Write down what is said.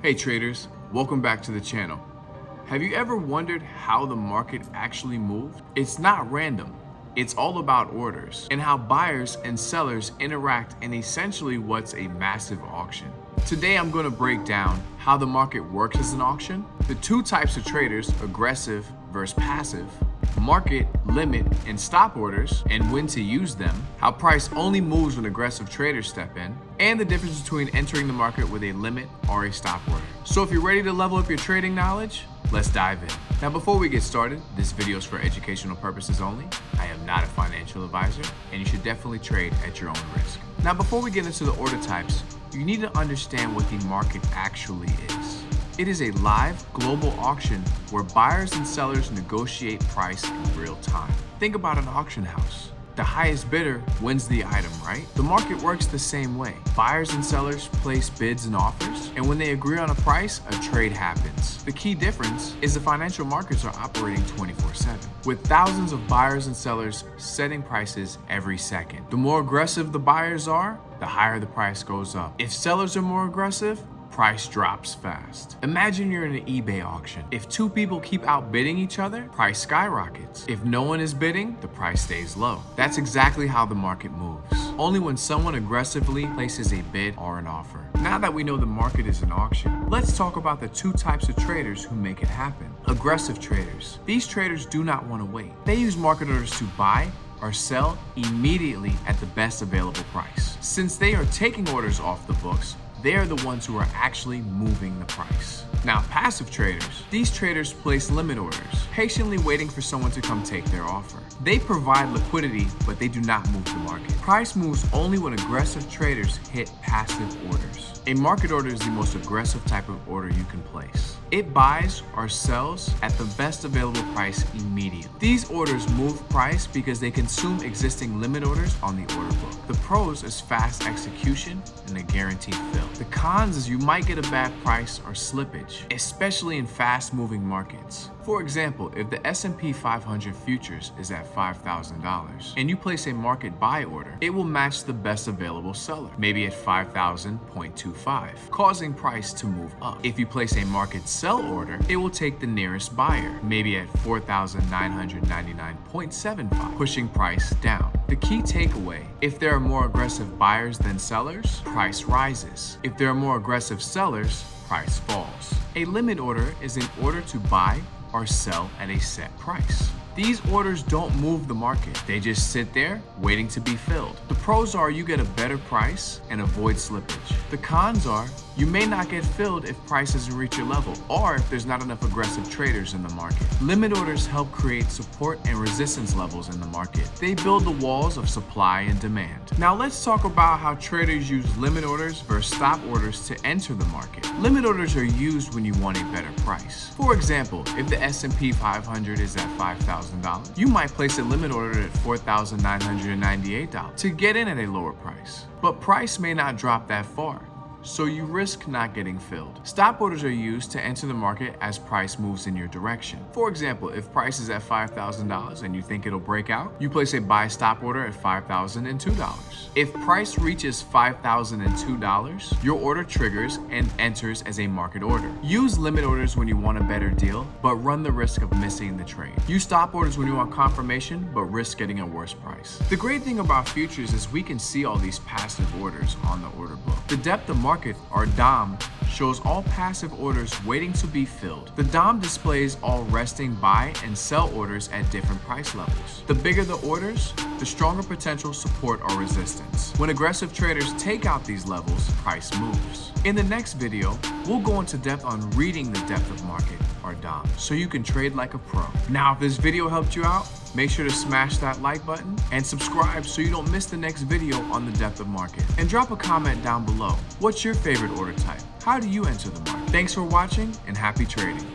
Hey traders, welcome back to the channel. Have you ever wondered how the market actually moved? It's not random. It's all about orders and how buyers and sellers interact in essentially what's a massive auction. Today I'm going to break down how the market works as an auction, the two types of traders, aggressive versus passive, market, limit, and stop orders and when to use them, how price only moves when aggressive traders step in, and the difference between entering the market with a limit or a stop order. So if you're ready to level up your trading knowledge, let's dive in. Now before we get started, this video is for educational purposes only. I am not a financial advisor, and you should definitely trade at your own risk. Now before we get into the order types, you need to understand what the market actually is. It is a live global auction where buyers and sellers negotiate price in real time. Think about an auction house. The highest bidder wins the item, right? The market works the same way. Buyers and sellers place bids and offers, and when they agree on a price, a trade happens. The key difference is the financial markets are operating 24/7, with thousands of buyers and sellers setting prices every second. The more aggressive the buyers are, the higher the price goes up. If sellers are more aggressive, price drops fast. Imagine you're in an eBay auction. If two people keep outbidding each other, price skyrockets. If no one is bidding, the price stays low. That's exactly how the market moves. Only when someone aggressively places a bid or an offer. Now that we know the market is an auction, let's talk about the two types of traders who make it happen. Aggressive traders. These traders do not want to wait. They use market orders to buy or sell immediately at the best available price. Since they are taking orders off the books, they are the ones who are actually moving the price. Now, passive traders. These traders place limit orders, patiently waiting for someone to come take their offer. They provide liquidity, but they do not move the market. Price moves only when aggressive traders hit passive orders. A market order is the most aggressive type of order you can place. It buys or sells at the best available price immediately. These orders move price because they consume existing limit orders on the order book. The pros is fast execution and a guaranteed fill. The cons is you might get a bad price or slippage, especially in fast-moving markets. For example, if the S&P 500 futures is at $5,000 and you place a market buy order, it will match the best available seller, maybe at $5,000.25, causing price to move up. If you place a market sell order, it will take the nearest buyer, maybe at $4,999.75, pushing price down. The key takeaway, if there are more aggressive buyers than sellers, price rises. If there are more aggressive sellers, price falls. A limit order is an order to buy or sell at a set price. These orders don't move the market. They just sit there waiting to be filled. The pros are you get a better price and avoid slippage. The cons are you may not get filled if price doesn't reach your level or if there's not enough aggressive traders in the market. Limit orders help create support and resistance levels in the market. They build the walls of supply and demand. Now let's talk about how traders use limit orders versus stop orders to enter the market. Limit orders are used when you want a better price. For example, if the S&P 500 is at $5,000, you might place a limit order at $4,998 to get in at a lower price. But price may not drop that far, so you risk not getting filled. Stop orders are used to enter the market as price moves in your direction. For example, if price is at $5,000 and you think it'll break out, you place a buy stop order at $5,002. If price reaches $5,002, your order triggers and enters as a market order. Use limit orders when you want a better deal, but run the risk of missing the trade. Use stop orders when you want confirmation, but risk getting a worse price. The great thing about futures is we can see all these passive orders on the order book. The depth of market, or DOM, shows all passive orders waiting to be filled. The DOM displays all resting buy and sell orders at different price levels. The bigger the orders, the stronger potential support or resistance. When aggressive traders take out these levels, price moves. In the next video, we'll go into depth on reading the depth of market, or DOM, so you can trade like a pro. Now, if this video helped you out, make sure to smash that like button and subscribe so you don't miss the next video on the depth of market. And drop a comment down below. What's your favorite order type? How do you enter the market? Thanks for watching and happy trading.